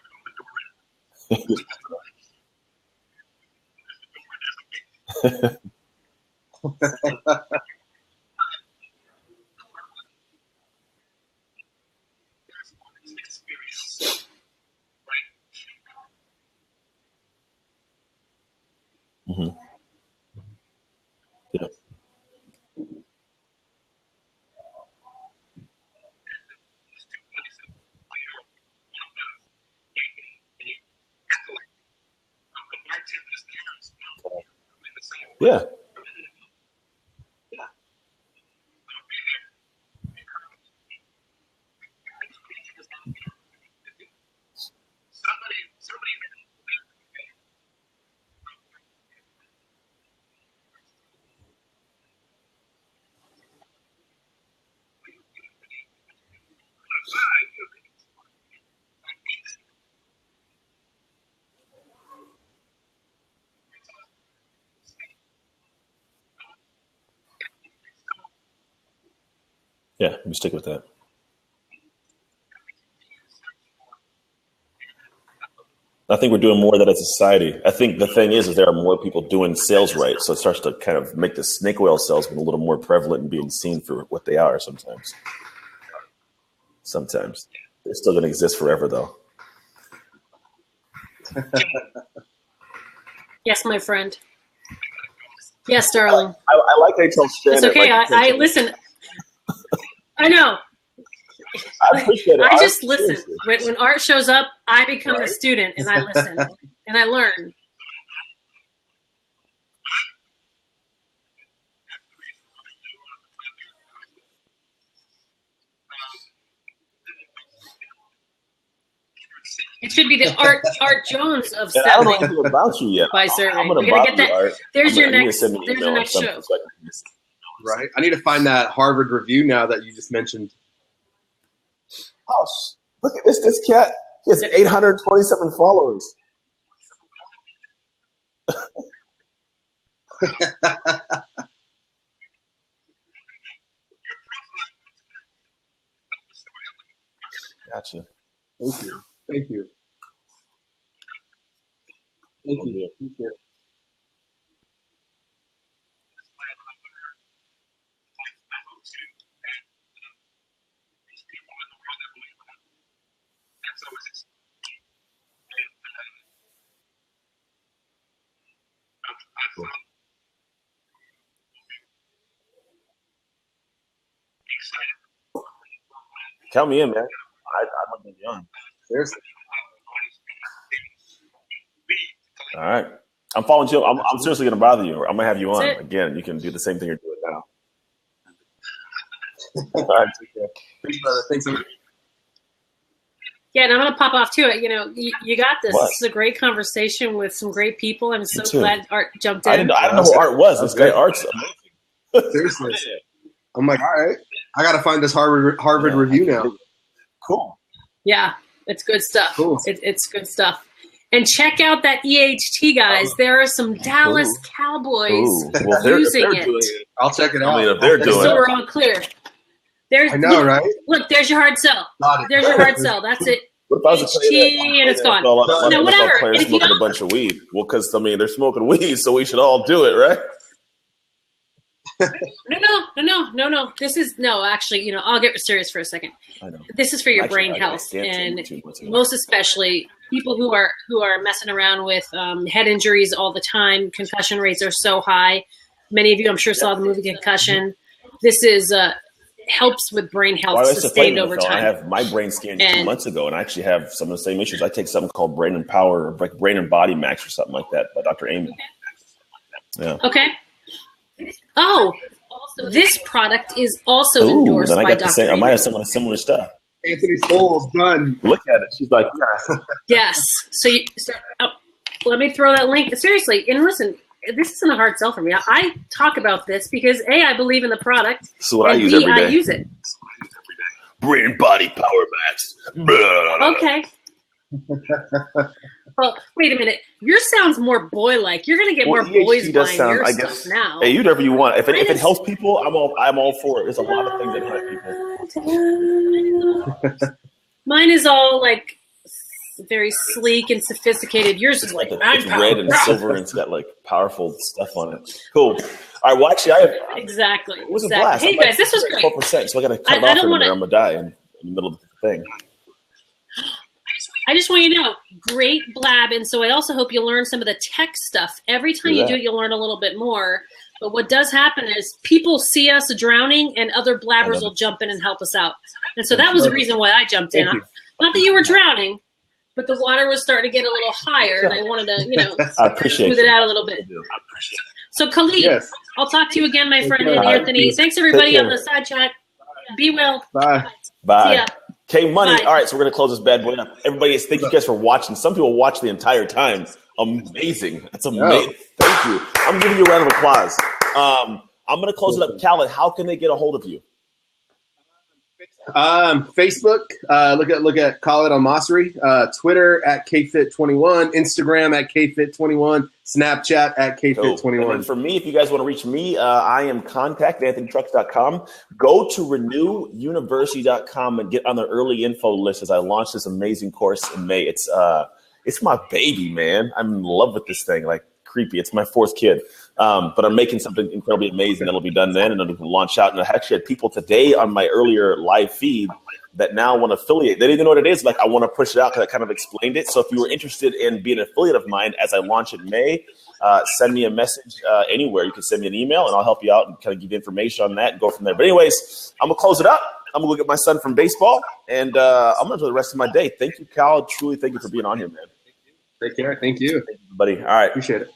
Mm-hmm. Yeah. Yeah. Yeah, let me stick with that. I think we're doing more of that as a society. I think the thing is there are more people doing sales right, so it starts to kind of make the snake oil salesman a little more prevalent and being seen for what they are sometimes. Sometimes. They're still going to exist forever, though. Yes, my friend. Yes, darling. I like how you tell Shannon. It's okay. Like, I listen. I know. I appreciate it. I just listen. When art shows up, I become a student and I listen and I learn. It should be the Art Jones of I don't know selling anything about you yet. by survey. I'm gonna We're gonna get that. Art. There's your next show. Right. I need to find that Harvard review now that you just mentioned. Oh, look at this cat. He has 827 followers. Gotcha. Thank you. Thank you. Thank you. Thank you. Count me in, man. I'm gonna be on. Seriously. All right. I'm following you. I'm seriously gonna bother you. I'm gonna have you on again. You can do the same thing you're doing now. All right. Take care. Thanks, brother. Thanks. Yeah, and I'm going to pop off too. You know, you got this. What? This is a great conversation with some great people. I'm so glad Art jumped in. I didn't know who Art was. This guy Art's amazing. Seriously. I'm like, all right. I got to find this Harvard review now. Cool. Yeah, it's good stuff. Cool. It's good stuff. And check out that EHT, guys. There are some Dallas Cowboys using it. I'll check it out. I mean, if they're doing so we're all clear. I know, right? Look, there's your hard sell. There's your hard sell. That's it. What if I was a player and it's gone. No, whatever. Players smoking a bunch of weed. Well, because I mean, they're smoking weed, so we should all do it, right? No. This is actually, I'll get serious for a second. I know. This is for your brain health, and most especially people who are messing around with head injuries all the time. Concussion rates are so high. Many of you, I'm sure, saw the movie Concussion. This is helps with brain health sustained over time. I have my brain scanned 2 months ago, and I actually have some of the same issues. I take something called Brain and Power, or like Brain and Body Max, or something like that, by Dr. Amen. Yeah. Okay. Oh, this product is also endorsed by Dr. Amen. I might have some of the similar stuff. Anthony Stoll's done. Look at it. She's like, yeah. Yes. So let me throw that link. Seriously, and listen, this isn't a hard sell for me. I talk about this because A, I believe in the product. So what I use every day. I use it. Brain and Body Power Max. Okay. Well, wait a minute. Yours sounds more boy-like. You're going to get more boys buying your stuff now. Hey, you do whatever you want. If it helps people, I'm all for it. There's a lot of things that help people. Mine is all like very sleek and sophisticated. Yours is like it's red and silver, and it's got like powerful stuff on it. Cool. All right. Well, actually, exactly. It was a blast. Hey guys, this was great. 4%, so I got to cut it off, or I'm gonna die in the middle of the thing. I just want you to know, great blab, and so I also hope you learn some of the tech stuff. Every time you do it, you'll learn a little bit more. But what does happen is people see us drowning, and other blabbers will jump in and help us out. And so that was the reason why I jumped in. Not that you were drowning, but the water was starting to get a little higher, and I wanted to, I appreciate smooth it out a little bit. So Khaled, I'll talk to you again, my friend, and Anthony. Thanks everybody on the side chat. Be well. Bye. Bye. See ya. K Money. Bye. All right, so we're gonna close this bad boy up. Everybody, thank you guys for watching. Some people watch the entire time. Amazing. That's amazing. Thank you. I'm giving you a round of applause. I'm gonna close it up. Khaled, how can they get a hold of you? Facebook, look at Khaled Elmasri. Twitter at KFit21, Instagram at KFit21, Snapchat at KFit21. And for me, if you guys want to reach me, I am contact@anthonytrucks.com. Go to renewuniversity.com and get on the early info list as I launch this amazing course in May. It's my baby, man. I'm in love with this thing. Like, creepy. It's my fourth kid. But I'm making something incredibly amazing that'll be done then, and it'll launch out. And I actually had people today on my earlier live feed that now want to affiliate. They didn't even know what it is. Like, I want to push it out because I kind of explained it. So if you were interested in being an affiliate of mine as I launch in May, send me a message anywhere. You can send me an email, and I'll help you out and kind of give you information on that and go from there. But anyways, I'm going to close it up. I'm going to go get my son from baseball, and I'm going to enjoy the rest of my day. Thank you, Khaled. Truly, thank you for being on here, man. Take care. Thank you. Thank you, buddy. All right. Appreciate it.